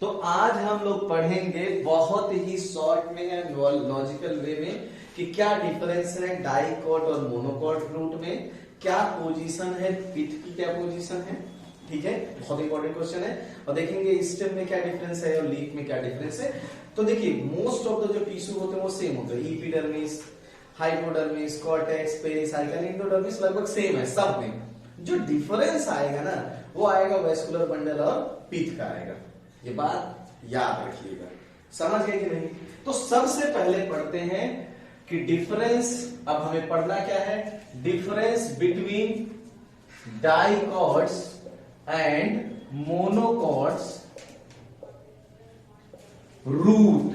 तो आज हम लोग पढ़ेंगे बहुत ही शॉर्ट में है, लॉजिकल वे में कि क्या डिफरेंस है डाइकॉट और मोनोकॉट रूट में, क्या पोजीशन है, पिट की क्या पोजीशन है। ठीक है, बहुत इंपॉर्टेंट क्वेश्चन है। और देखेंगे स्टेम में क्या डिफरेंस है और लीफ में क्या डिफरेंस है। तो देखिए मोस्ट ऑफ द जो टिश्यू होते हैं वो सेम होते हैं, epidermis, hypodermis, cortex, pericycle, endodermis लगभग सेम है सब में। जो डिफरेंस आएगा ना वो आएगा वेस्कुलर बंडल और पिट का आएगा। ये बात याद रखिएगा, समझ गए कि नहीं। तो सबसे पहले पढ़ते हैं कि डिफरेंस, अब हमें पढ़ना क्या है, difference between dicots and monocots root.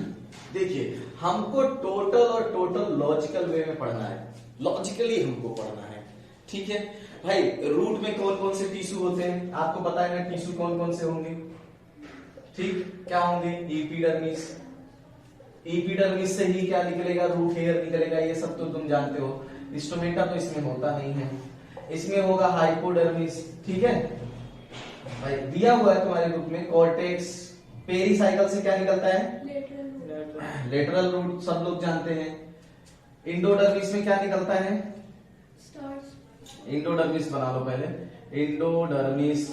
देखिए हमको टोटल और टोटल लॉजिकल वे में पढ़ना है, लॉजिकली हमको पढ़ना है। ठीक है भाई, रूट में कौन कौन से टिश्यू होते हैं आपको पता है ना, टिश्यू कौन कौन से होंगे। ठीक, क्या होंगे, एपिडर्मिस, एपिडर्मिस से ही क्या निकलेगा, रूट हेयर निकलेगा, ये सब तो तुम जानते हो। स्टोमेटा तो इसमें होता नहीं है, इसमें होगा हाइपोडर्मिस। ठीक है भाई, दिया हुआ है तुम्हारे रूट में कॉर्टेक्स, पेरिसाइकल से क्या निकलता है, लेटरल रूट, सब लोग जानते हैं। इंडोडर्मिस में क्या निकलता है, इंडोडर्मिस बना लो पहले, इंडोडर्मिस।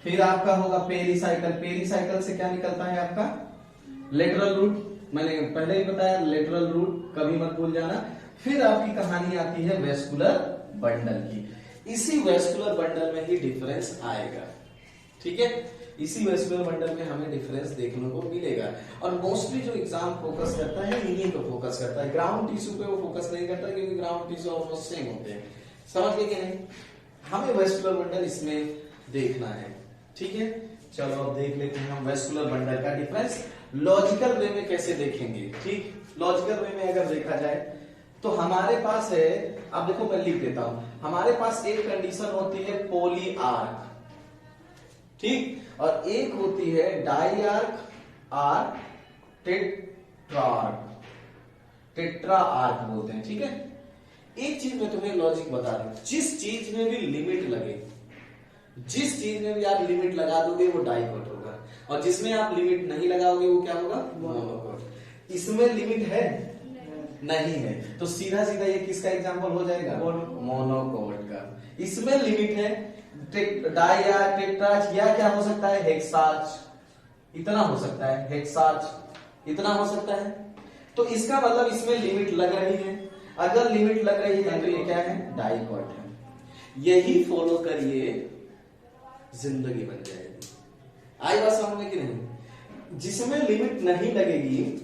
फिर आपका होगा पेरिसाइकल, पेरिसाइकल से क्या निकलता है आपका, लेटरल रूट, मैंने पहले ही बताया लेटरल रूट, कभी मत भूल जाना। फिर आपकी कहानी आती है वेस्कुलर बंडल की। इसी वेस्कुलर बंडल में ही डिफरेंस आएगा। ठीक है, इसी वेस्कुलर बंडल में हमें डिफरेंस देखने को मिलेगा। और मोस्टली जो एग्जाम फोकस करता है इन्हीं पे फोकस करता है, ग्राउंड टिश्यू पे वो फोकस नहीं करता, क्योंकि ग्राउंड टिश्यू ऑलमोस्ट सेम होते हैं। समझ गए कि नहीं, हमें वेस्कुलर बंडल इसमें देखना है। ठीक है, चलो अब देख लेते हैं हम वेस्कुलर बंडल का डिफरेंस लॉजिकल वे में कैसे देखेंगे। ठीक, लॉजिकल वे में अगर देखा जाए तो हमारे पास है, अब देखो मैं लिख देता हूं, हमारे पास एक कंडीशन होती है पोली आर्क, ठीक, और एक होती है डाइआर्क आर टेट्रार्क, टेट्रा आर्क बोलते हैं। ठीक है, एक चीज मैं तुम्हें लॉजिक बता दूं, जिस चीज में भी लिमिट लगे, जिस चीज में भी आप लिमिट लगा दोगे वो डाइकॉट होगा, और जिसमें आप लिमिट नहीं लगाओगे वो क्या होगा, मोनोकॉट। इसमें लिमिट है नहीं है, तो सीधा सीधा ये किसका एग्जांपल हो जाएगा, मोनोकॉट का। इसमें लिमिट है, डाई या टेट्राच, या क्या हो सकता है, हेक्साच, इतना हो सकता है, हेक्साच इतना हो सकता है। तो इसका मतलब इसमें लिमिट लग रही है, अगर लिमिट लग रही है तो ये क्या है, डाइकॉट है। यही फॉलो करिए, जिंदगी बन जाएगी। आई बात समझ में कि नहीं। जिसमें लिमिट नहीं लगेगी,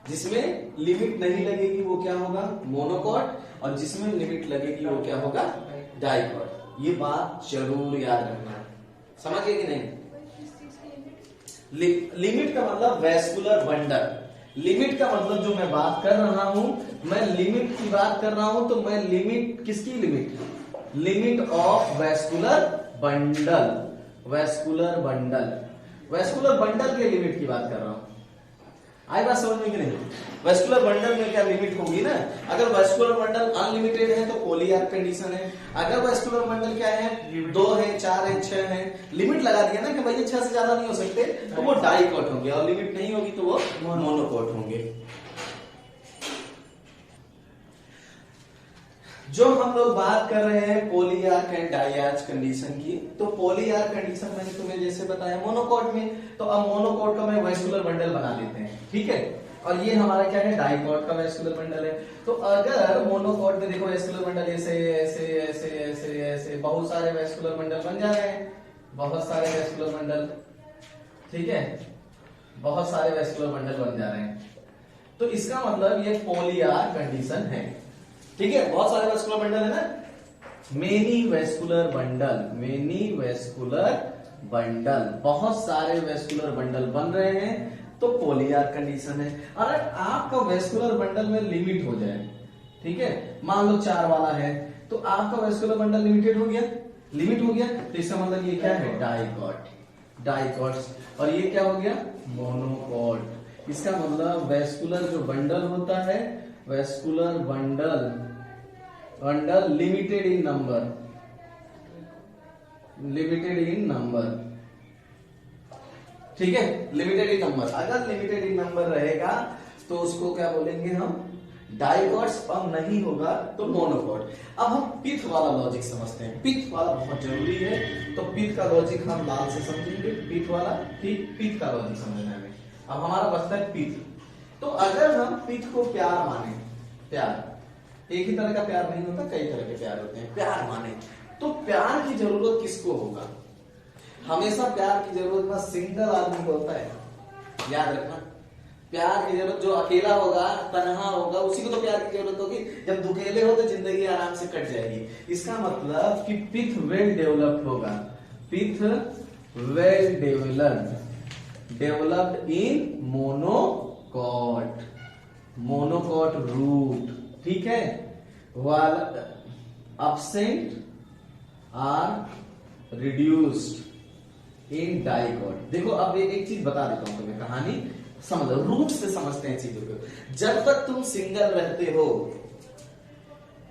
जिसमें लिमिट नहीं लगेगी वो क्या होगा, मोनोकॉट, और जिसमें लिमिट लगेगी वो क्या होगा, डाइकॉट। ये बात जरूर याद रखना, समझ गए कि नहीं। लिमिट का मतलब वेस्कुलर बंडल, लिमिट का मतलब जो मैं बात कर रहा हूं, मैं लिमिट की बात कर रहा हूं, तो मैं लिमिट किसकी limit, limit of vascular bundle, vascular bundle, vascular bundle के लिमिट की बात कर रहा हूं। आई बात समझ में कि नहीं। वेस्कुलर बंडल में क्या लिमिट होगी ना, अगर वेस्कुलर बंडल अनलिमिटेड है तो पोलीआर्क कंडीशन है, अगर वेस्कुलर बंडल क्या है, 2 है, 4 है, 6 है, लिमिट लगा दिया ना कि भाई 6 से ज्यादा नहीं हो सकते, तो वो डाइकॉट होंगे, और लिमिट नहीं होगी तो वो मोनोकॉट होंगे। जो हम लोग बात कर रहे हैं पोलीआर्क एंड डाइआर्क कंडीशन की, तो पोलीआर्क कंडीशन मैंने तुम्हें जैसे बताया मोनोकॉट में, तो अब मोनोकॉट का मैं वेस्कुलर बंडल बना लेते हैं। ठीक है, और ये हमारा क्या है, डाइकॉट का वेस्कुलर बंडल है। तो अगर मोनोकॉट में देखो वेस्कुलर बंडल ऐसे ऐसे ऐसे ऐसे ऐसे बहुत सारे वेस्कुलर बंडल बन जा रहे हैं, बहुत सारे वेस्कुलर बंडल, ठीक है, बहुत सारे वेस्कुलर बंडल बन जा रहे हैं, तो इसका मतलब ये पोलीआर्क कंडीशन है। ठीक है, बहुत सारे वेस्कुलर बंडल है ना, many vascular bundle, many vascular bundle, बहुत सारे वेस्कुलर बंडल बन रहे हैं, तो पोलीआर्क कंडीशन है। अगर आपका वेस्कुलर बंडल में लिमिट हो जाए, ठीक है, मान लो 4 वाला है, तो आपका वेस्कुलर बंडल लिमिटेड हो गया, लिमिट हो गया, तो इसका मतलब ये क्या है, डाइकॉट, डाइकॉट्स, और ये क्या हो गया, मोनोकॉट। इसका मतलब वेस्कुलर जो बंडल होता है, वेस्कुलर बंडल, बंडल लिमिटेड इन नंबर, लिमिटेड इन नंबर, ठीक है, लिमिटेड इन नंबर। अगर लिमिटेड इन नंबर रहेगा तो उसको क्या बोलेंगे हम, डाइकॉट्स। और नहीं होगा तो मोनोकॉट। अब हम पिथ वाला लॉजिक समझते हैं, पिथ वाला बहुत जरूरी है। तो पिथ का लॉजिक हम लाल से समझेंगे, पिथ वाला, ठीक, पिथ का लॉजिक समझना है। अब हमारा बचता है पिथ। तो अगर हम पिथ को प्यार माने, प्यार एक ही तरह का प्यार नहीं होता, कई तरह के प्यार होते हैं, प्यार माने तो प्यार की जरूरत किसको होगा? हमेशा प्यार की जरूरत ना सिंगल आदमी को होता है, याद रखना। प्यार की जरूरत जो अकेला होगा, तन्हा होगा, उसी को तो प्यार की जरूरत होगी। जब दुकेले हो तो जिंदगी आराम से कट जाएगी। इसका मतलब कि पिथ वेल डेवलप्ड होगा, pith well developed in monocot, monocot root, ठीक है। Wall absent are reduced in dicot. देखो अब एक चीज बता देता हूं तुम्हें, कहानी समझ, रूट से समझते हैं चीजों को। जब तक तुम सिंगल रहते हो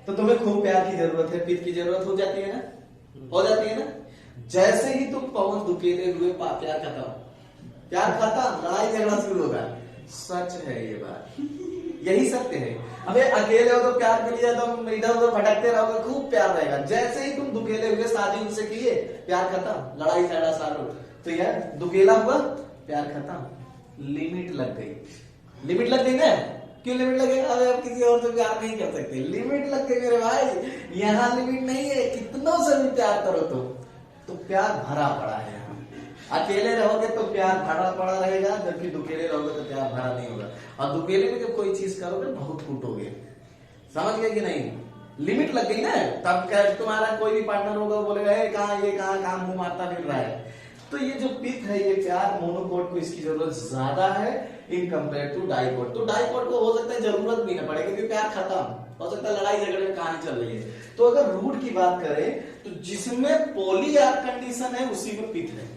तो तुम्हें खूब प्यार की जरूरत है, पिथ की जरूरत हो जाती है ना, हो जाती है ना। जैसे ही तुम पवन दुकेले हुए, प्यार खत्म, प्यार खत्म, लड़ाई झगड़ा शुरू होगा। सच है ये बात, यही सत्य है। अबे अकेले हो तो प्यार के लिए तुम इधर उधर भटकते रहोगे, खूब प्यार रहेगा। जैसे ही तुम दुकेले हुए, शादी उनसे किए, प्यार खत्म, लड़ाई झगड़ा चालू। तो यार दुकेला हुआ, प्यार खत्म, लिमिट लग गई, लिमिट लग गई ना। क्यों लिमिट लगेगा? अबे अब किसी और से प्यार नहीं कर सकते, लिमिट लग गई मेरे भाई। यहाँ लिमिट नहीं है, कितनों से भी प्यार करो तो प्यार भरा पड़ा है। अकेले रहोगे तो प्यार भरा पड़ा रहेगा, जबकि दुकेले रहोगे तो प्यार भरा नहीं होगा। और दुकेले में जब कोई चीज करोगे बहुत कूटोगे, समझ गए कि नहीं? लिमिट लग गई ना, तब क्या तुम्हारा कोई भी पार्टनर होगा वो बोलेगा कहाँ ये कहाँ मुंह मारता फिर रहा है। तो ये जो पिथ है, ये प्यार मोनोकॉट को इसकी जरूरत ज्यादा है इन कंपेयर टू डाइकॉट। तो डाइकॉट को हो सकता है जरूरत भी ना पड़े, क्योंकि प्यार खत्म, हो सकता है लड़ाई झगड़े में कहानी चल रही है। तो अगर रूट की बात करें तो जिसमें पॉलीआर कंडीशन है उसी में पिथ है,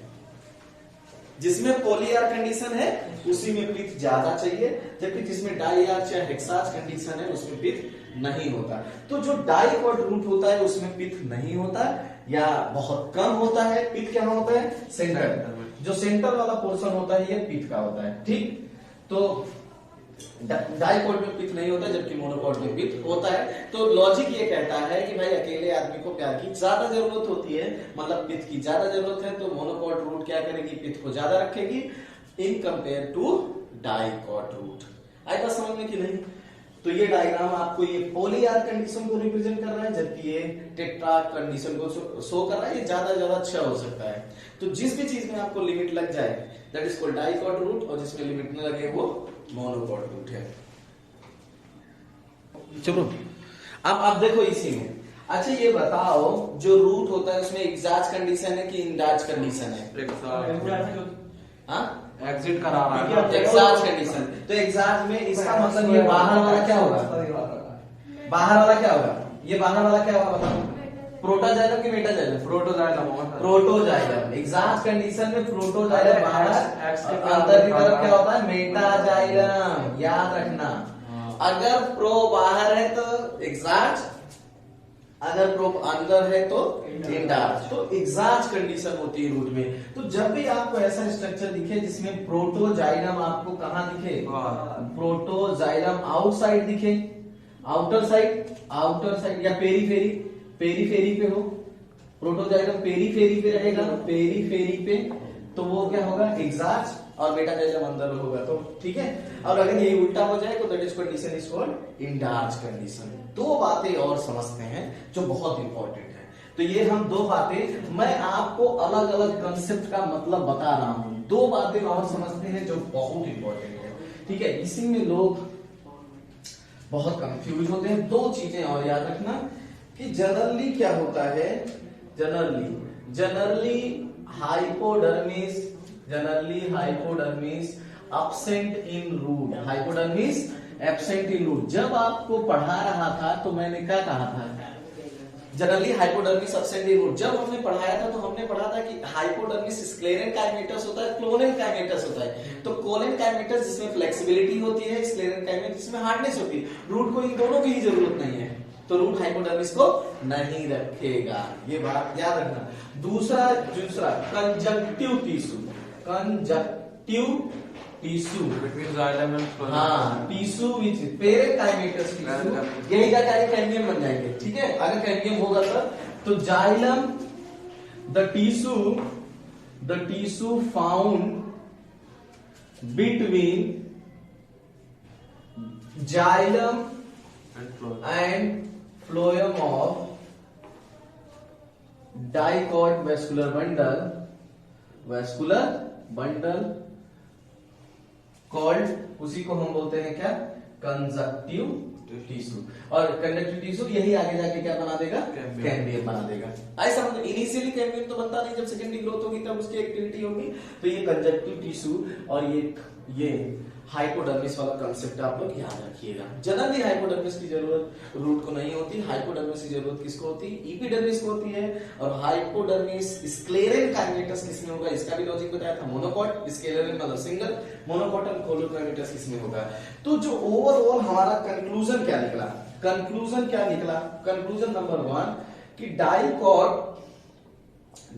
जिसमें पॉलीआर कंडीशन है उसी में पिथ ज्यादा चाहिए, जबकि जिसमें डाईआर या हेक्साज कंडीशन है उसमें पिथ नहीं होता। तो जो डाइकॉट रूट होता है उसमें पिथ नहीं होता या बहुत कम होता है। पिथ क्या होता है? सेंटर, जो सेंटर वाला पोर्शन होता है ये पिथ का होता है, ठीक। तो डाइकॉट में पिथ नहीं होता, जबकि मोनोकॉट में पिथ होता है। तो लॉजिक ये कहता है कि भाई अकेले आदमी को प्यार की ज्यादा जरूरत होती है, मतलब पिथ की ज्यादा जरूरत है, तो मोनोकॉट रूट क्या करेगी? पिथ को ज्यादा रखेगी in compare to dicot root. आया था समझ में कि नहीं? तो ये डायग्राम आपको ये पॉलीआर कंडीशन को रिप्रेजेंट कर रहा है, जबकि ये टेट्रा कंडीशन को शो कर रहा है। ये ज्यादा अच्छा हो सकता है। तो जिस भी चीज में आपको लिमिट लग जाए that is called dicot root, और जिसमें लिमिट न लगे वो मोनोकॉट रूट है। चलो अब देखो इसी में, अच्छा ये बताओ जो रूट होता है उसमें एग्जाज कंडीशन है कि इंडाज कंडीशन है? हाँ एग्जिट करा रहा है, एग्जाज कंडीशन। तो एग्जाज में इसका मतलब ये बाहर वाला क्या होगा? बाहर वाला क्या होगा? ये बाहर वाला क्या होगा बताओ? प्रोटोजाइलम कि मेटाजाइलम? प्रोटोजाइलम। एग्जाज कंडीशन में प्रोटोजाइलम बाहर, अंदर की तरफ क्या होता है? मेटाजाइलम। याद रखना, अगर प्रो बाहर है तो एग्जाज, अगर प्रो अंदर है तो इंडाज। तो एग्जाज कंडीशन होती है रूट में। तो जब भी आपको ऐसा स्ट्रक्चर दिखे जिसमें प्रोटोजाइलम आपको कहां दिखे? प्रोटोजाइलम आउटसाइड दिखे, आउटर साइड या पेरीफेरी पे हो, प्रोटोजाइलम पेरीफेरी पे रहेगा, पेरीफेरी पे, तो वो क्या होगा? एग्जाज, और मेटाजाइलम अंदर होगा। तो ठीक है। और अगर ये उल्टा हो जाए तो that is condition is called endarch condition. दो बातें और समझते हैं जो बहुत इंपॉर्टेंट है। तो ये हम दो बातें, मैं आपको अलग अलग कंसेप्ट का मतलब बता रहा हूं, दो बातें और समझते हैं जो बहुत इंपॉर्टेंट है, ठीक है। इसी में लोग बहुत कंफ्यूज होते हैं। दो चीजें और याद रखना कि जनरली क्या होता है, generally hypodermis absent in root, hypodermis absent in root. जब आपको पढ़ा रहा था तो मैंने क्या कहा था? Generally hypodermis absent in root. जब हमने पढ़ाया था तो हमने पढ़ा था कि हाइपोडर्मिस स्क्लेरल काइमेटस होता है, क्लोनल काइमेटस होता है। तो क्लोनल काइमेटस जिसमें फ्लेक्सिबिलिटी होती है, स्क्लेरल काइमेटस जिसमें हार्डनेस होती है। रूट को इन दोनों की ही जरूरत नहीं है, तो रूट हाइपोडर्मिस को नहीं रखेगा, ये बात याद रखना। दूसरा conjunctive tissue, conjunctive tissue between xylem and phloem. हाँ टिश्यू विच पेरेकाइमेटस टिश्यू, यही क्या क्या कैंडियम बन जाएंगे, ठीक है। अगर कैंडियम होगा तो xylem the tissue found between xylem And phloem. and phloem of dicot vascular bundle called, उसी को हम बोलते हैं क्या, कंजक्टिव टिश्यू। और कंजक्टिव टिश्यू यही आगे जाके क्या बना देगा, कैम्बियम बना देगा। ऐसा मतलब इनिशियली कैम्बियम तो बनता नहीं, जब सेकेंडरी ग्रोथ होगी तब उसकी एक्टिविटी होगी। तो ये कंजक्टिव टिश्यू और ये हाइपोडर्मिस वाला कंसेप्ट आप लोग याद रखिएगा। जनरली हाइपोडर्मिस की जरूरत रूट को नहीं होती, हाइपोडर्मिस की जरूरत किसको होती है, एपिडर्मिस को होती है। और हाइपोडर्मिस स्क्लेरल काइमेटस किसमें होगा, इसका भी लॉजिक बताया था, मोनोकॉट, स्क्लेरल मतलब सिंगल, मोनोकॉट और कोलोकाइमेटस किसमें होगा। तो जो ओवरऑल हमारा कंक्लूजन क्या निकला, कंक्लूजन नंबर 1 कि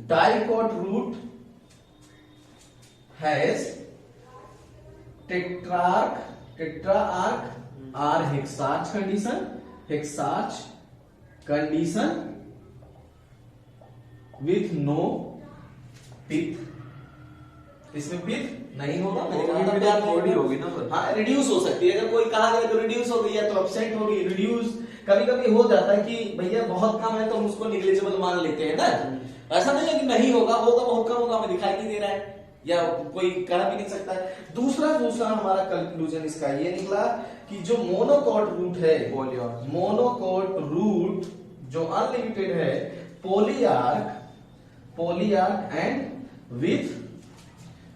dicot root has tetrarch or hexarch condition with no pith. इसमें पिथ नहीं होगा, बॉडी होगी ना सर। हाँ रिड्यूस हो सकती है, अगर कोई कहा गया तो रिड्यूस हो गई है तो एब्सेंट होगी, रिड्यूस। कभी कभी हो जाता है कि भैया बहुत कम है तो हम उसको निग्लिजिबल मान लेते हैं ना, ऐसा नहीं है कि नहीं होगा, बहुत कम होगा, हमें दिखाई नहीं दे रहा है या कोई कह भी नहीं सकता है। दूसरा हमारा कंक्लूजन इसका ये निकला कि जो मोनोकॉट रूट है, मोनोकॉट रूट जो अनलिमिटेड है, पोलीआर्क एंड विथ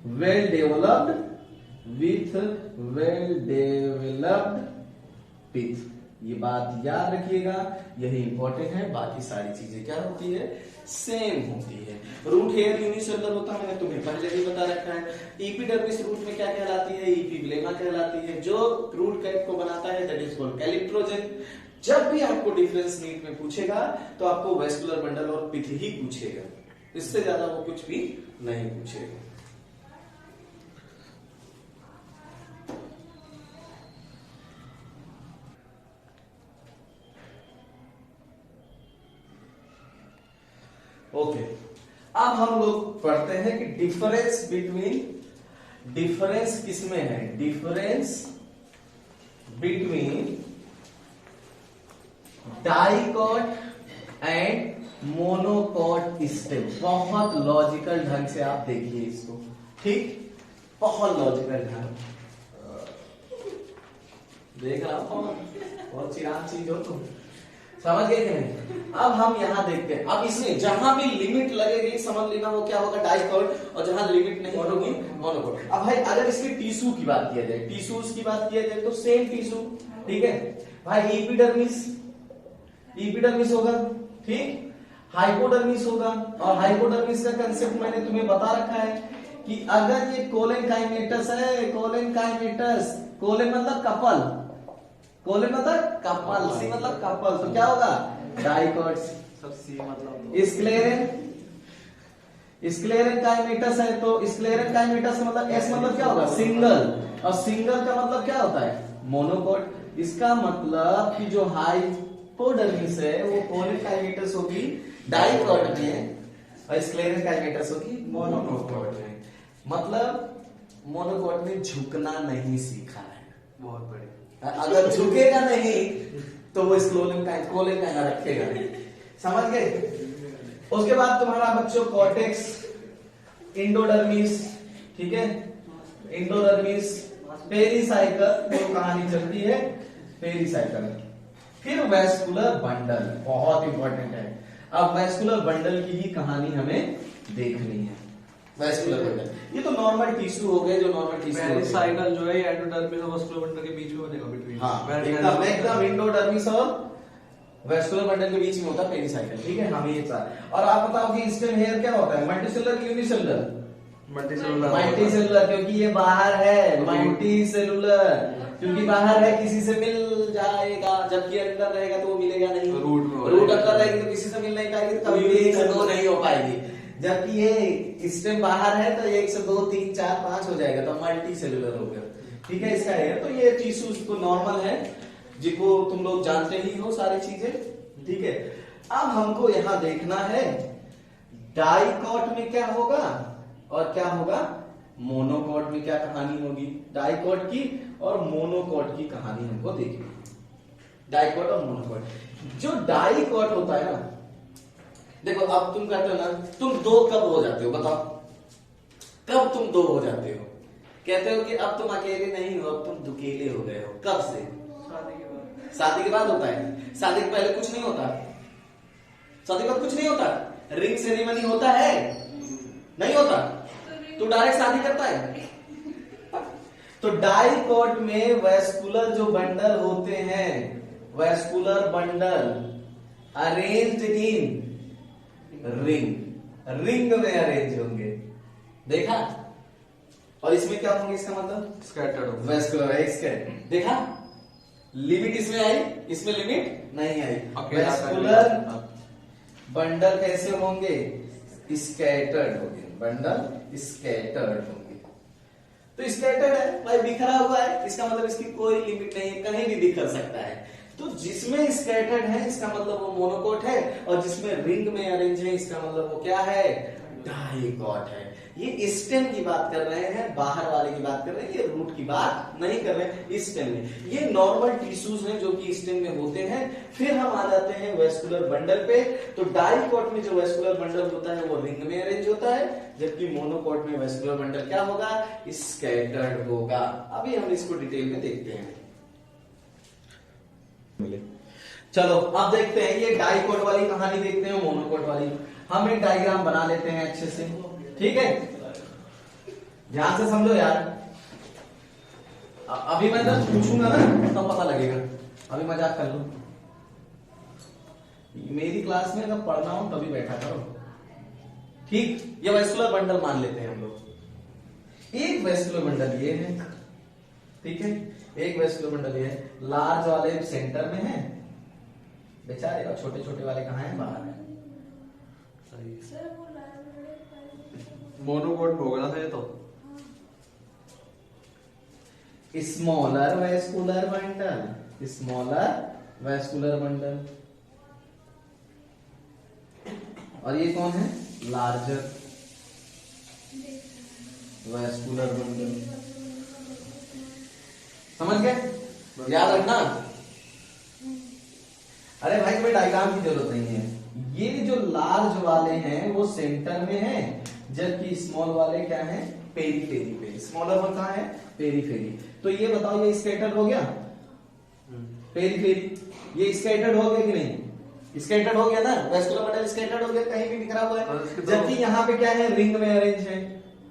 वेल डेवलप्ड पिथ। ये बात याद रखिएगा, यही इंपॉर्टेंट है। बाकी सारी चीजें क्या होती है, सेम होती है। रूट हेयर यूनिसेलुलर होता है, मैंने तुम्हें पहले भी बता रखा है। एपिडर्मिस रूट में क्या कहलाती है, एपिब्लेमा कहलाती है। जो रूट कैप को बनाता है दैट इज कॉल्ड कैलिप्ट्रोजन। जब भी आपको डिफरेंस नीट में पूछेगा तो आपको वेस्कुलर बंडल और पिथ ही पूछेगा, इससे ज्यादा वो कुछ भी नहीं पूछेगा। ओके अब हम लोग पढ़ते हैं कि डिफरेंस किसमें है, difference between dicot and monocot stem. बहुत लॉजिकल ढंग से आप देखिए इसको, ठीक, बहुत लॉजिकल ढंग देख रहा हूं, बहुत चिराग चीज हो तुम, समझ गए कि नहीं। अब हम यहां देखते हैं, अब इसमें जहां भी लिमिट लगेगी समझ लेना वो क्या होगा, डाइकॉट, और जहां लिमिट नहीं होगी मोनोकॉट। अब भाई अगर इसके टिश्यू की बात किया जाए, टिश्यूज की बात किया जाए तो सेम टिश्यू, ठीक है भाई। एपिडर्मिस होगा, ठीक, हाइपोडर्मिस होगा। और हाइपोडर्मिस का कंसेप्ट मैंने तुम्हें बता रखा है कि अगर ये कोलेनकाइमेटस है, कोलेन मतलब कपल, सी मतलब कपल, तो क्या होगा, डाइकॉट। सी मतलब स्क्लेरन काइमेटस है तो स्क्लेरन काइमेटस मतलब एस मतलब क्या होगा, सिंगल, और सिंगल का मतलब क्या होता है, मोनोकॉट। इसका मतलब कि जो हाइपोडर्मिस है वो कोलेन काइमेटस होगी डाइकॉट में, और स्क्लेरन काइमेटस होगी मोनोकॉट में। मतलब मोनोकॉट में झुकना नहीं सीखा है, बहुत बढ़िया। अगर झुकेगा नहीं तो वो कोलेन का रखेगा नहीं, समझ गए। उसके बाद तुम्हारा बच्चों कॉर्टेक्स, इंडोडर्मिस, ठीक है, इंडोडर्मिस, पेरिसाइकल, जो कहानी चलती है पेरिसाइकल। फिर वेस्कुलर बंडल, बहुत इंपॉर्टेंट है। अब वेस्कुलर बंडल की ही कहानी हमें देखनी है। वेस्कुलर बंडल ये तो नॉर्मल टिश्यू हो गए, जो नॉर्मल टिश्यू पेरिसाइकल जो है एंडोडर्मिस और वेस्कुलर बंडल के बीच में बनेगा, बिटवीन। हाँ एकदम इंडोडर्मिस और वेस्कुलर बंडल के बीच में होता है पेरिसाइकल, ठीक है। हम ये चार। और आप बताओ कि स्टेम हेयर क्या होता है, मल्टीसेलुलर यूनिसेलुलर, मल्टीसेलुलर, क्योंकि ये बाहर है, मल्टीसेलुलर क्योंकि बाहर है, किसी से मिल जाएगा, जबकि अंदर रहेगा तो वो मिलेगा नहीं। रूट अंदर रहेगी तो किसी से मिल नहीं पाएगी, तो कभी भी नहीं हो पाएगी। जबकि ये स्टेम बाहर है तो 1 से 2 3 4 5 हो जाएगा, तो मल्टी सेलुलर हो गया। ठीक है, इसका है तो ये टिश्यूज तो नॉर्मल है, जिनको तुम लोग जानते ही हो सारी चीजें। ठीक है, अब हमको यहां देखना है डाइकॉट में क्या होगा और क्या होगा मोनोकॉट में, क्या कहानी होगी डाइकॉट की और मोनोकॉट की कहानी हमको देखनी। डाइकॉट और मोनोकॉट। जो डाइकॉट होता है ना, देखो अब तुम कहते हो ना तुम दो कब हो जाते हो, बताओ कब तुम दो हो जाते हो? कहते हो कि अब तुम अकेले नहीं हो, अब तुम दुकेले हो गए हो। कब से? शादी के बाद। शादी के बाद होता है। शादी के पहले कुछ नहीं होता, शादी के बाद कुछ नहीं होता। रिंग सेरेमनी होता है, नहीं होता, तू डायरेक्ट शादी करता है। तो डाइकॉट में वैस्कुलर जो बंडल होते हैं, vascular bundle arranged in ring, ring में अरेंज होंगे, देखा? और इसमें क्या होंगे, इसका मतलब स्कैटर्ड वैस्कुलर स्कैटर्ड, देखा? लिमिट इसमें आई, इसमें लिमिट नहीं आई। वैस्कुलर बंडल कैसे होंगे? स्कैटर्ड होंगे, बंडल स्कैटर्ड होंगे। तो स्कैटर्ड है भाई, बिखरा हुआ है, इसका मतलब इसकी कोई लिमिट नहीं है, कहीं भी बिखर सकता है। तो जिसमें स्कैटर्ड है इसका मतलब वो मोनोकॉट है, और जिसमें रिंग में अरेंज है इसका मतलब वो क्या है, डाइकॉट है। ये स्टेम की बात कर रहे हैं, बाहर वाले की बात कर रहे हैं, ये रूट की बात नहीं कर रहे हैं। स्टेम में ये नॉर्मल टिश्यूज हैं जो कि स्टेम में होते हैं। फिर हम आ जाते हैं वेस्कुलर बंडल पे। तो डाइकॉट में जो वेस्कुलर बंडल होता है वो रिंग में अरेंज होता है, जबकि मोनोकॉट में वेस्कुलर बंडल क्या होगा, स्कैटर्ड होगा। अभी हम इसको डिटेल में देखते हैं। चलो अब देखते हैं ये डाइकॉट वाली कहानी, देखते हैं मोनोकॉट वाली। हम एक डायग्राम बना लेते हैं अच्छे से, ठीक है? ध्यान से समझो यार। अभी मैं जब पूछूंगा ना तब पता लगेगा, अभी मजाक कर लो। मेरी क्लास में अगर पढ़ना हो तभी बैठा करो, ठीक? ये वेस्कुलर बंडल मान लेते हैं हम लोग। एक वेस्कुलर बंडल ये है, ठीक है? एक वेस्कुलर बंडल ये है, लार्ज वाले सेंटर में है बेचारे, और छोटे छोटे वाले कहाँ हैं, बाहर है। मोनोकॉट होगा ना ये तो। Smaller vascular bundle, smaller vascular bundle, और ये कौन है, लार्जर वेस्कुलर बंडल। समझ गए? याद रखना। अरे भाई कोई डायग्राम की जरूरत नहीं है। ये जो लार्ज वाले हैं वो सेंटर में है, जबकि स्मॉल वाले क्या हैं, पेरीफेरी पे। स्मॉलर वन कहां है, पेरीफेरी। तो ये बताओ ये स्कैटर्ड हो गया, पेरीफेरी, ये स्कैटर्ड हो गया कि नहीं? स्कैटर्ड हो गया ना, वेस्कुलर बंडल स्कैटर्ड हो गया, कहीं भी बिखरा हुआ है। जबकि यहाँ पे क्या है, रिंग में अरेंज है।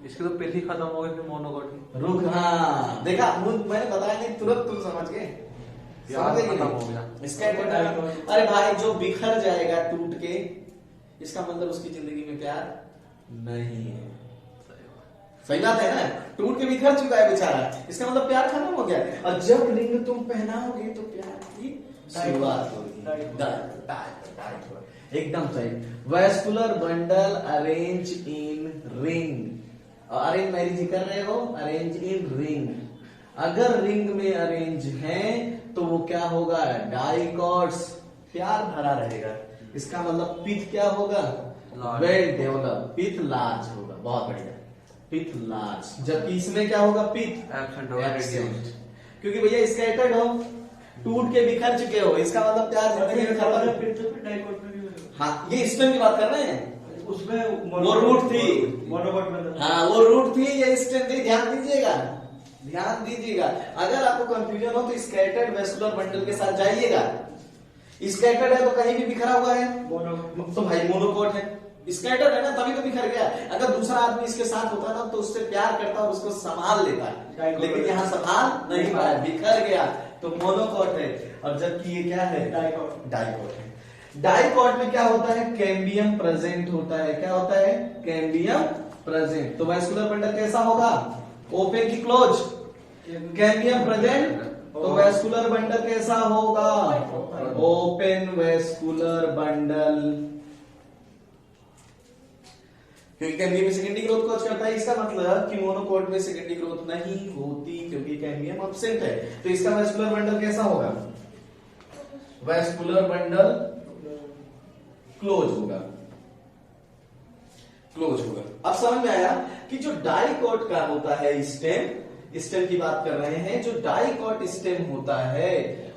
इसकी तो पहली खत्म हो गई, फिर मोनोकॉट की रुक, हाँ देखा, मैंने बताया नहीं, तुरंत तुम समझ गए। खत्म हो गया। अरे भाई जो बिखर जाएगा टूट के, इसका मतलब उसकी जिंदगी में प्यार नहीं है। सही बात है ना, टूट के बिखर चुका है बेचारा, इसका मतलब प्यार खत्म हो गया। और जब रिंग तुम पहनाओगे तो प्यार की शुरुआत होगी। एकदम सही। Vascular bundle arrange in ring, arrange marriage कर रहे हो, अरेंज इन रिंग। अगर रिंग में अरेंज हैं तो वो क्या होगा, डाइकॉट्स, प्यार भरा रहेगा। इसका मतलब पिथ क्या होगा, वेल डेवलप, पिथ लार्ज होगा। बहुत बढ़िया, पिथ लार्ज। जबकि इसमें क्या होगा, पिथ एब्सेंट, क्योंकि भैया स्कैटर्ड हो, टूट के बिखर चुके हो, इसका मतलब प्यार जिंदगी में खत्म। हाँ, ये स्टेम की बात कर रहे हैं, उसमें वो रूट थी, मोनोकॉट में। हाँ वो रूट थी, ये स्टेम थी। ध्यान दीजिएगा, ध्यान दीजिएगा। अगर आपको कंफ्यूजन हो तो स्कैटर्ड वेस्कुलर बंडल के साथ जाइएगा। स्कैटर्ड है तो कहीं भी बिखरा हुआ है, तो भाई मोनोकॉट है। स्कैटर्ड है ना तभी तो बिखर गया। अगर दूसरा आदमी इसके साथ होता ना तो उससे प्यार करता और उसको संभाल लेता है, लेकिन यहाँ संभाल नहीं पाया, बिखर गया, तो मोनोकॉट है। और जबकि ये क्या है, डाइकॉट है। डाइकॉट में क्या होता है, कैम्बियम प्रेजेंट होता है। क्या होता है, कैम्बियम प्रेजेंट। तो वेस्कुलर बंडल कैसा होगा, ओपन की क्लोज, कैम्बियम प्रेजेंट। तो वेस्कुलर बंडल कैसा होगा, ओपन वेस्कुलर बंडल। क्योंकि कैम्बियम सेकेंडरी ग्रोथ कॉज करता है। इसका मतलब कि मोनोकोट में सेकेंडरी ग्रोथ नहीं होती क्योंकि कैम्बियम एब्सेंट है। तो इसका वेस्कुलर बंडल कैसा होगा? वेस्कुलर बंडल क्लोज होगा, क्लोज होगा। अब समझ में आया कि जो डाइकोट का होता है स्टेम, स्टेम की बात कर रहे हैं, जो डाइकोट स्टेम होता है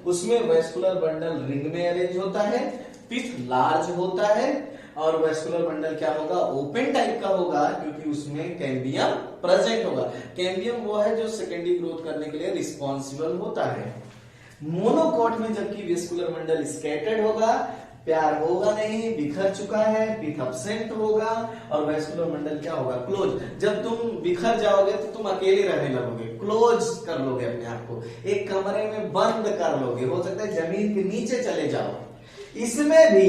उसमें वेस्कुलर बंडल रिंग में अरेंज होता है, पिथ लार्ज होता है और वेस्कुलर बंडल क्या होगा? ओपन टाइप का होगा क्योंकि उसमें कैम्बियम प्रेजेंट होगा। कैम्बियम वो है जो सेकेंडरी ग्रोथ करने के लिए रिस्पॉन्सिबल होता है। मोनोकोट में जबकि वेस्कुलर बंडल स्कैटर्ड होगा, प्यार होगा नहीं, बिखर चुका है, पिथ एब्सेंट होगा और वेस्कुलर बंडल क्या होगा? क्लोज। जब तुम बिखर जाओगे तो तुम अकेले रहने लगोगे, क्लोज कर लोगे अपने आप को, एक कमरे में बंद कर लोगे, हो सकता है जमीन के नीचे चले जाओ। इसमें भी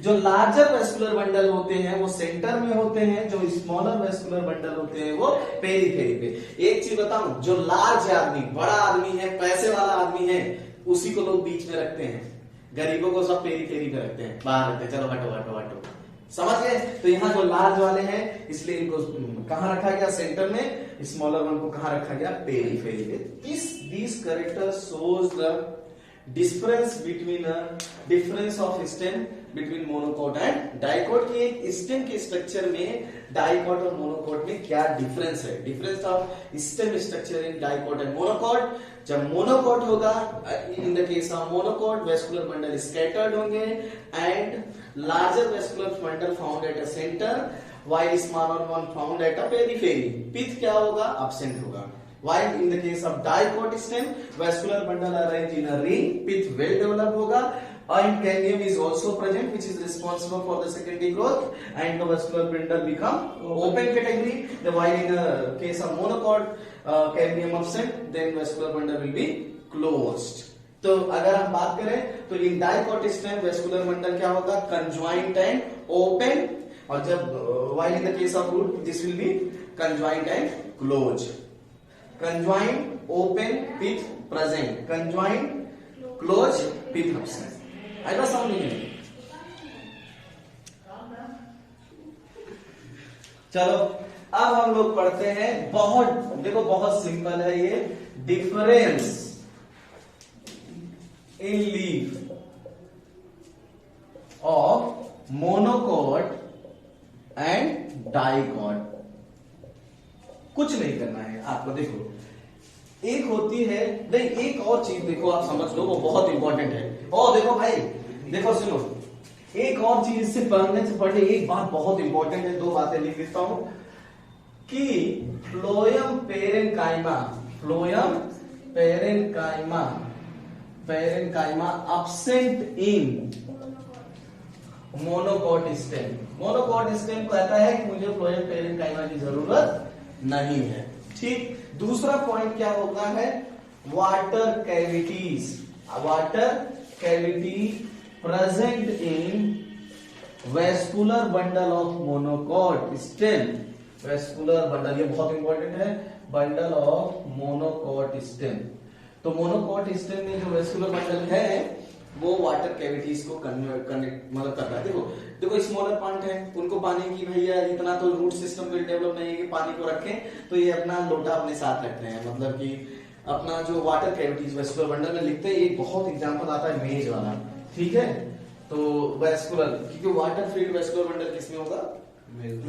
जो लार्जर वेस्कुलर बंडल होते हैं वो सेंटर में होते हैं, जो स्मॉलर वेस्कुलर बंडल होते हैं वो पेरीफेरी पे। एक चीज बताऊं, जो लार्ज आदमी, बड़ा आदमी है, पैसे वाला आदमी है, उसी को लोग बीच में रखते हैं, गरीबों को सब पेरीफेरी पे रखते हैं, बाहर रखते हैं, चलो हटो हटो हटो, समझ गए? तो यहाँ जो लार्ज वाले हैं इसलिए इनको कहां रखा गया? सेंटर में। स्मॉलर वन को कहां रखा गया? पेरीफेरी पे। This character shows the difference of stem between monocot and dicot. की एक स्टेम के स्ट्रक्चर में डाइकोट और मोनोकोट में क्या डिफरेंस है? Difference of stem structure in dicot and monocot. जब मोनोकोट होगा, in the case of monocot vascular bundle scattered होंगे and larger vascular bundle found at a centre while smaller one found at a periphery. Pith क्या होगा? Absent होगा। While in the case of dicot stem, vascular bundle arranged in a ring, pith well developed होगा, and cambium is also present, which is responsible for the secondary growth, and the vascular bundle become open category. The while in the case of monocot, cambium absent, then vascular bundle will be closed. तो अगर हम बात करें तो इन dicot stem vascular bundle क्या होगा? Conjoint and open, और जब while in the case of root this will be conjoined and closed. Conjoined, open, pith present. Conjoined, closed, pith absent. आएगा समझ में? चलो अब हम लोग पढ़ते हैं, बहुत देखो बहुत सिंपल है ये, difference in leaf of monocot and dicot. कुछ नहीं करना है आपको। देखो एक होती है, नहीं एक और चीज देखो, आप समझ लो, वो बहुत इंपॉर्टेंट है। ओ देखो भाई, देखो सुनो, एक और चीज से पढ़ने से पहले एक बात बहुत इंपॉर्टेंट है, दो बातें लिख देता हूं कि phloem parenchyma, phloem parenchyma, parenchyma absent in monocot stem. Monocot stem कहता है कि मुझे फ्लोएम पेरेन्काइमा की जरूरत नहीं है। ठीक। दूसरा पॉइंट क्या होता है? Water cavities, water cavity present in vascular bundle of monocot stem. Vascular bundle, ये बहुत इंपॉर्टेंट है, बंडल ऑफ मोनोकोट स्टेम। तो मोनोकोट स्टेम में जो वेस्कुलर बंडल है वो वाटर कैविटीज को कनेक्ट मतलब करता है। देखो देखो स्मॉलर प्लांट है, उनको पानी की भैया इतना तो रूट सिस्टम भी डेवलप नहीं है कि पानी को रखें, तो ये अपना लोटा अपने साथ रखते हैं, मतलब कि अपना जो वाटर कैविटीज वेस्कुलर बंडल में लिखते हैं। एक बहुत एग्जांपल आता है मेज वाला, ठीक है? तो वेस्कुलर, क्योंकि वाटर फील्ड वेस्कुलर बंडल किसमें होगा?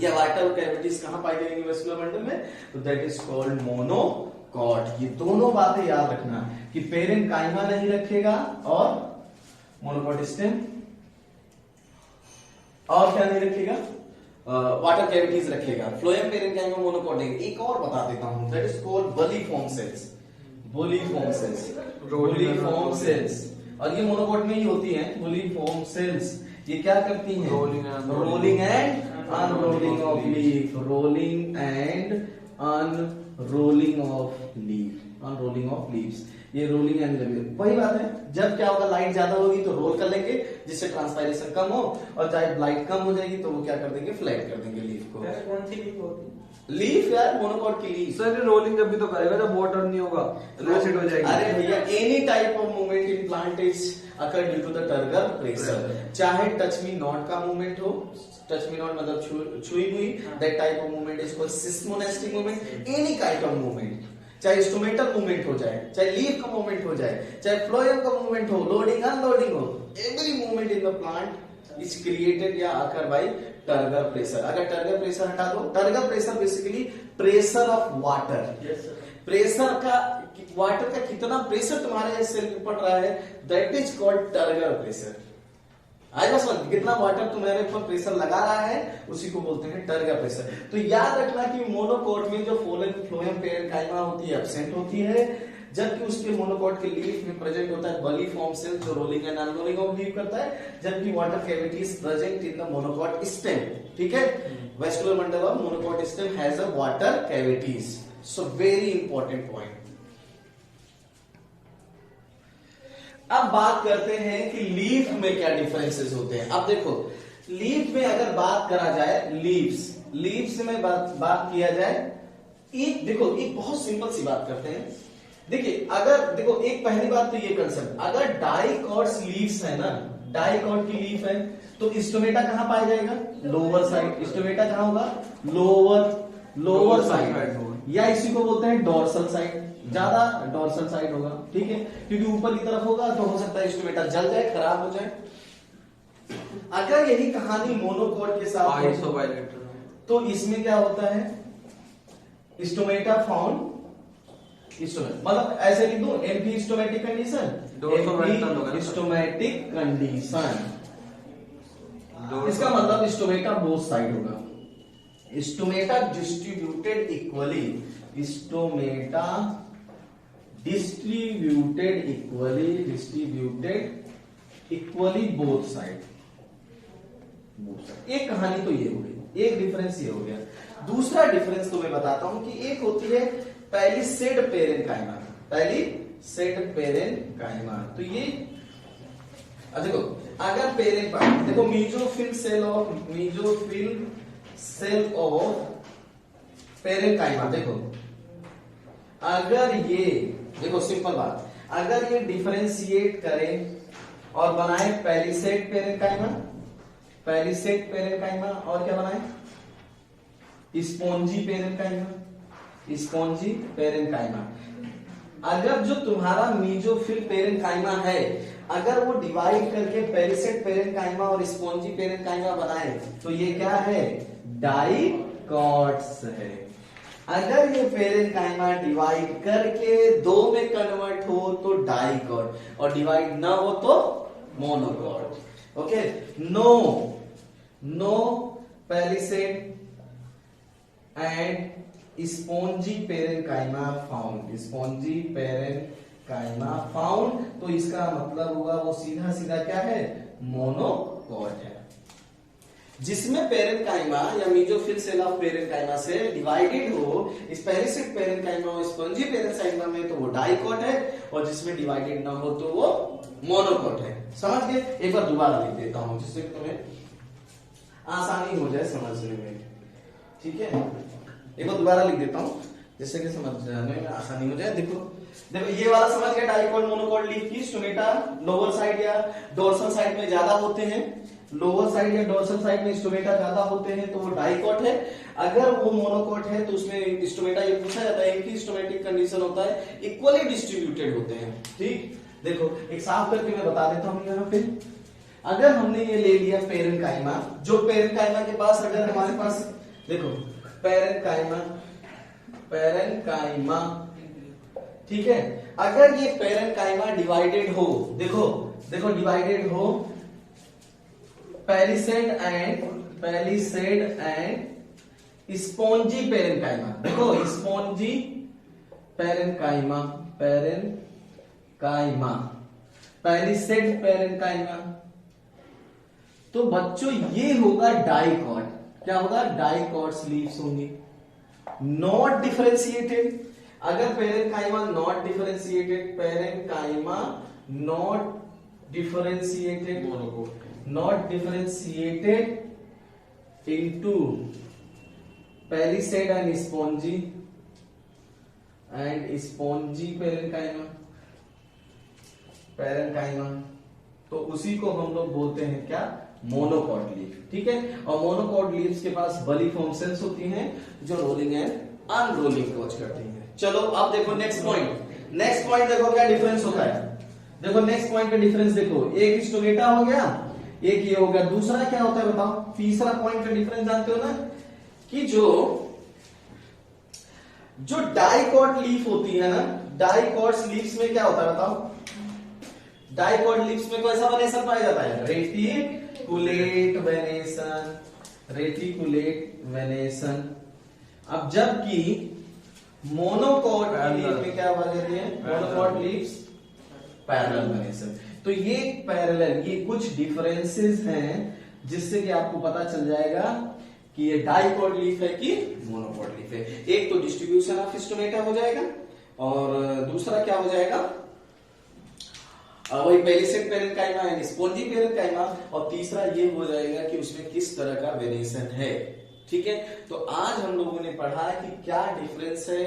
या वाटर कैविटीज कहां पाई जाएंगी वेस्कुलर बंडल में? तो दैट इज कॉल्ड मोनोकोट। ये दोनों बातें याद रखना कि पेरेन्काइमा नहीं रखेगा और मोनोकोट स्टेम, और क्या नहीं रखेगा? वाटर कैविटीज रखेगा। फ्लोएम पेरेन्काइमा मोनोकोट नहीं। एक और बता देता हूं, that is called bulliform cells, bulliform cells, bulliform cells, और ये मोनोकोट में ही होती हैं। बॉलीफॉर्म सेल्स ये क्या करती हैं? Rolling and unrolling of leaf, rolling and unrolling of leaf, unrolling of leaves. ये रोलिंग एंड वही बात है, जब क्या होगा, लाइट ज्यादा होगी तो रोल कर लेंगे जिससे ट्रांसपायरेशन कम हो, और चाहे लाइट कम हो जाएगी तो वो क्या कर देंगे? फ्लैट कर देंगे लीफ को। कौन सी लीफ होती है? लीफ यार, मोनोकॉट की लीफ। सर ये रोलिंग जब भी तो करेगा जब वाटर नहीं होगा, एसिड हो जाएगी। अरे भैया, any type of movement in plant is occur due to the turgor pressure. चाहे टच मी नॉट का मूवमेंट हो, टच मी नॉट मतलब छुई हुई, that type of movement is called seismonastic movement. Any kind of movement, चाहे instrumental movement हो जाए, चाहे लीफ का मूवमेंट हो जाए, चाहे फ्लोएम का मूवमेंट हो, लोडिंग अनलोडिंग हो, every movement in the plant is created या आकर बाय टर्गर प्रेशर। अगर टर्गर प्रेशर हटा दो, turgor pressure basically pressure of water, pressure का, वाटर का कितना प्रेशर तुम्हारे सेल पे पड़ रहा है, that is called turgor pressure. आएगा समझ, कितना वाटर तुम्हारे ऊपर प्रेशर लगा रहा है उसी को बोलते हैं टर्गर प्रेशर। तो याद रखना कि मोनोकोट में जो फ्लोएम पेरेन्काइमा होती है एब्सेंट होती है, जबकि उसके मोनोकोट के लीफ में प्रेजेंट होता है बली फॉर्म सेल जो rolling and unrolling of leaf करता है, जबकि water cavity is present in the monocot stem. ठीक है, vascular bundle of monocot stem has a water cavities. So very important point. अब बात करते हैं कि लीफ में क्या डिफरेंसेस होते हैं। अब देखो, लीफ में अगर बात करा जाए, लीव्स में बात किया जाए, एक देखो, एक बहुत सिंपल सी बात करते हैं। देखिए, अगर देखो, एक पहली बात तो ये कंसेप्ट, अगर डाइकॉट्स लीव्स है ना, डाइकॉट की लीफ है तो स्टोमेटा कहां पाया जाएगा, लोअर साइड। स्टोमेटा कहां होगा, लोअर साइड, या इसी को बोलते हैं डोर्सल साइड, ज्यादा डोर्सल साइड होगा। ठीक है, क्योंकि ऊपर की तरफ होगा तो हो सकता है स्टोमेटा जल जाए, खराब हो जाए। अगर यही कहानी मोनोकोट के साथ हो तो इसमें क्या होता है, स्टोमेटा फाउंड, मतलब ऐसे लिख दो, empty stomatic condition, stomatic condition. इसका मतलब स्टोमेटा बोथ साइड होगा, stomata distributed equally, stomata distributed equally both side. एक कहानी तो ये हो गई, एक डिफरेंस ये हो गया। दूसरा डिफरेंस तो मैं बताता हूं कि एक होती है पैलिसेड पेरेन्काइमा, पैलिसेड पेरेन्काइमा। तो ये देखो, अगर देखो मीजोफिल सेल ऑफ पेरेन्काइमा, देखो अगर ये, देखो सिंपल बात, अगर ये डिफरेंशिएट करें और बनाए पैलिसेड पेरेन्काइमा, और क्या बनाए, स्पॉन्जी पेरेन्काइमा। अगर जो तुम्हारा मीजोफिल पेरेन्काइमा है, अगर वो डिवाइड करके पैलिसेड पेरेन्काइमा और स्पॉन्जी पेरेन्काइमा बनाए तो ये क्या है, डाइकॉट्स है। अगर ये पेरेन्काइमा डिवाइड करके दो में कन्वर्ट हो तो डाइकॉट, और डिवाइड ना हो तो monocot. Okay, no palisade and spongy parenchyma found, तो इसका मतलब होगा वो सीधा सीधा क्या है, मोनोकॉट है। जिसमें पेरेन्काइमा या मीजोफिल सेल ऑफ पेरेन्काइमा से डिवाइडेड हो, इस पैलिसेड पेरेन्काइमा और स्पॉन्जी पेरेन्काइमा में तो वो डाइकॉट है, और जिसमें डिवाइडेड ना हो तो वो मोनोकॉट है। समझ गए? एक बार दोबारा लिख देता हूं जिससे तुम्हें आसानी हो जाए समझने में। ठीक है, एक बार दोबारा लिख देता हूं जिससे कि समझने में आसानी हो जाए। देखो ये वाला समझ गया, डाइकॉट मोनोकॉट लीफ की स्टोमेटा लोअर साइड या डोर्सल साइड में ज्यादा होते हैं, लोअर साइड या डोर्सल साइड में स्टोमेटा ज्यादा होते हैं तो वो डाइकॉट है। अगर वो मोनोकॉट है तो उसमें स्टोमेटा, ये पूछा जाता है इनकी स्टोमेटिक कंडीशन होता है, इक्वली डिस्ट्रीब्यूटेड होते हैं। ठीक, देखो एक साफ करके मैं बता देता हूं यहाँ पे। अगर हमने ये ले लिया पेरेन्काइमा, जो पेरेन्काइमा के पास, अगर हमारे पास देखो पेरेन्काइमा, ठीक है, अगर ये पेरेन्काइमा डिवाइडेड हो, देखो डिवाइडेड हो पैलिसेड एंड स्पॉन्जी पेरेन्काइमा, देखो स्पॉन्जी पेरेन्काइमा, पैलिसेड पेरेन्काइमा, तो बच्चों ये होगा डाइकॉट। क्या होगा, डाइकॉट्स लीव्स होंगी, नॉट डिफरेंशिएटेड। अगर parenchyma not differentiated, parenchyma not differentiated, not differentiated into palisade and spongy parenchyma तो उसी को हम लोग बोलते हैं क्या, मोनोकॉट लीफ। ठीक है, और मोनोकॉट लीव्स के पास बली फॉर्म सेल्स होती हैं जो रोलिंग एंड अनरोलिंग कोच करती हैं। चलो अब देखो नेक्स्ट पॉइंट देखो क्या डिफरेंस होता है। देखो नेक्स्ट पॉइंट का डिफरेंस देखो, एक स्टोमेटा हो गया, एक ये हो गया, दूसरा क्या होता है बताओ। तीसरा पॉइंट का डिफरेंस जानते हो ना, कि जो डाइकॉट लीफ होती है ना, डाइकॉट लीव्स में क्या होता है बताओ। डाइकॉट लीव्स में कैसा वेनेशन पाया जाता है, रेटिकुलेट वेनेशन। अब जबकि मोनोकॉट लीफ में क्या पाया जाती है, मोनोकॉट लीव्स पैरेलल वेनेशन। तो ये पैरेलल, ये कुछ डिफरेंसेस हैं जिससे कि आपको पता चल जाएगा कि ये डाइकॉट लीफ है कि मोनोकॉट लीफ है। एक तो डिस्ट्रीब्यूशन ऑफ स्टोमेटा हो जाएगा, और दूसरा क्या हो जाएगा, वही पेरिसेड पेरेन्काइमा यानी स्पॉन्जी पेरेन्काइमा, और तीसरा ये हो जाएगा कि उसमें किस तरह का वेरिएशन है। ठीक है, तो आज हम लोगों ने पढ़ा कि क्या डिफरेंस है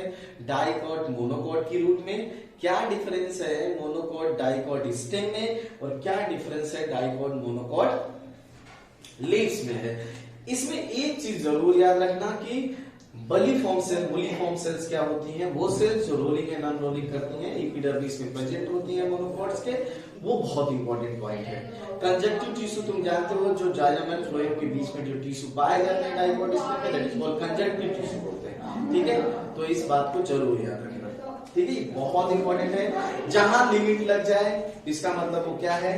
डाइकॉट मोनोकॉट की रूट में, क्या डिफरेंस है मोनोकॉट डाइकॉट स्टेम में, और क्या डिफरेंस है डाइकॉट मोनोकॉट लीव्स में है। इसमें एक चीज जरूर याद रखना कि बुली फॉर्म सेल्स क्या होती हैं, वो सेल्स जो रोलिंग एंड अनरोलिंग करती हैं, एपिडर्मिस में प्रेजेंट होती हैं मोनोकॉट्स के, वो बहुत इंपॉर्टेंट पॉइंट है। कंजक्टिव टिश्यू तुम जानते हो, जो जाइलम एंड फ्लोएम के बीच में जो टिश्यू पाए जाते हैं डाइकॉट स्टेम में, that is called conjunctive tissue बोलते हैं। ठीक है, तो इस बात को जरूर याद रखना। ठीक है, बहुत इंपॉर्टेंट है। जहां लिमिट लग जाए इसका मतलब वो क्या है,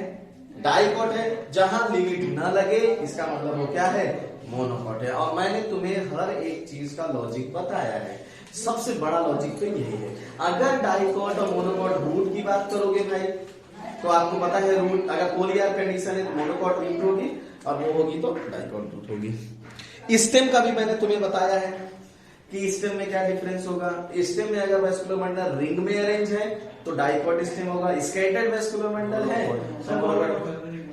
डाइकॉट है। जहां लिमिट न लगे इसका मतलब वो क्या है, मोनोकॉट है। और मैंने तुम्हें हर एक चीज का लॉजिक बताया है, सबसे बड़ा लॉजिक तो यही है। अगर डाइकॉट और मोनोकॉट रूट की बात करोगे भाई, तो आपको पता है रूट अगर पोलियार कंडीशन है तो मोनोकॉट रूट होगी, और वो होगी तो डाइकॉट रूट होगी। स्टेम का भी मैंने तुम्हें बताया है कि स्टेम में क्या डिफरेंस होगा। स्टेम में अगर वेस्कुलर बंडल रिंग में अरेंज है तो डाइकॉट स्टेम होगा, स्कैटर्ड वेस्कुलर बंडल है,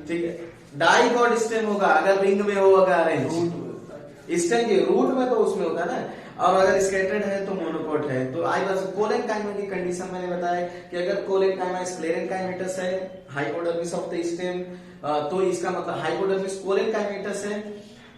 ठीक है, डाइकॉट स्टेम होगा। अगर रिंग में हो अगर अरेंज, स्टेम के रूट में तो उसमें होता है ना, और अगर स्कैटर्ड है तो मोनोकॉट है। तो आई बस कोलेनकाइमा की कंडीशन मैंने बताया कि अगर कोलेनकाइमा स्क्लेरेनकाइमेटस है, हाइपोडर्मिस ऑफ द स्टेम, तो इसका मतलब हाइपोडर्मिस कोलेनकाइमेटस है,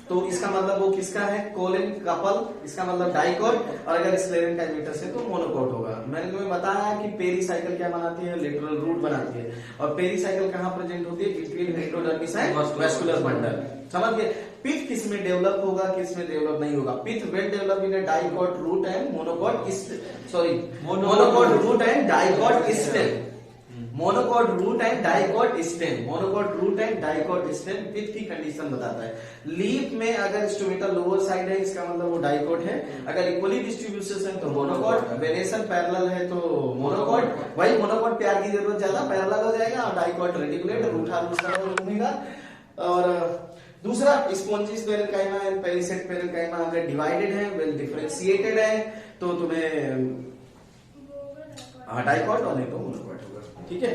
तो इसका मतलब वो किसका है, कोलेन कपल, इसका मतलब डाइकॉट। और अगर स्क्लेरेनकाइमेटस है तो मोनोकॉट होगा। मैंने तुम्हें बताया कि पेरीसाइकिल क्या बनाती है, लेटरल रूट बनाती है, और पेरीसाइकिल कहां प्रेजेंट होती है, between endodermis and vascular bundle. समझ गए। पिथ किस में डेवलप होगा, किस में डेवलप नहीं होगा। Pith well develop in dicot root and monocot monocot root and dicot stem, monocot root and dicot stem, monocot root and dicot stem pith की कंडीशन बताता है। लीफ में अगर स्टोमेटा लोअर साइड है इसका मतलब वो डाइकॉट है, अगर इक्वली डिस्ट्रीब्यूशन है तो मोनोकॉट, वेरिएशन पैरेलल है तो मोनोकॉट। वही मोनोकॉट प्यार की जरूरत ज्यादा, पैरेलल हो जाएगा, और डाइकॉट रेटिकुलेट रूट घूमेगा। और दूसरा स्पॉन्जिस पेरेन्काइमा एंड पेरिसेड पेरेन्काइमा अगर डिवाइडेड है, वेल डिफरेंशिएटेड है, तो तुम्हें डाइकॉट और नहीं तो मोनोकॉट होगा। ठीक है।